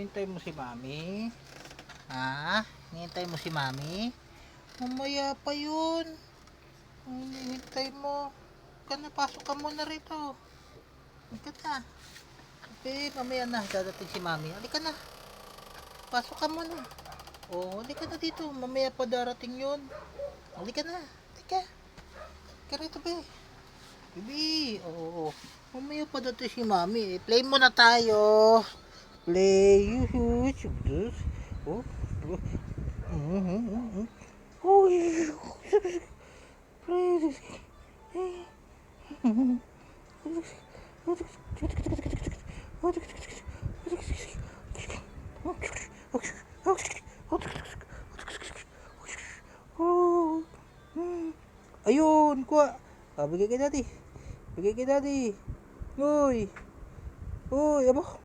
hinihintay mo si mami? Ha? Hinihintay mo si mami? Mamaya pa yun. Ang hinihintay mo. Ka na, pasok ka muna rito. Halika na. Mamaya na, dadating si mami. Halika na. Pasok ka muna. Oh, halika na dito. Mamaya pa darating yun. Halika na. Halika. Halika rito, be. Baby, oo. Mamaya pa dito si mami. Play muna tayo. Play. Oh. Ayun, kuha. Bigay kay daddy. Bigay kay daddy. Uy. Uy, abo.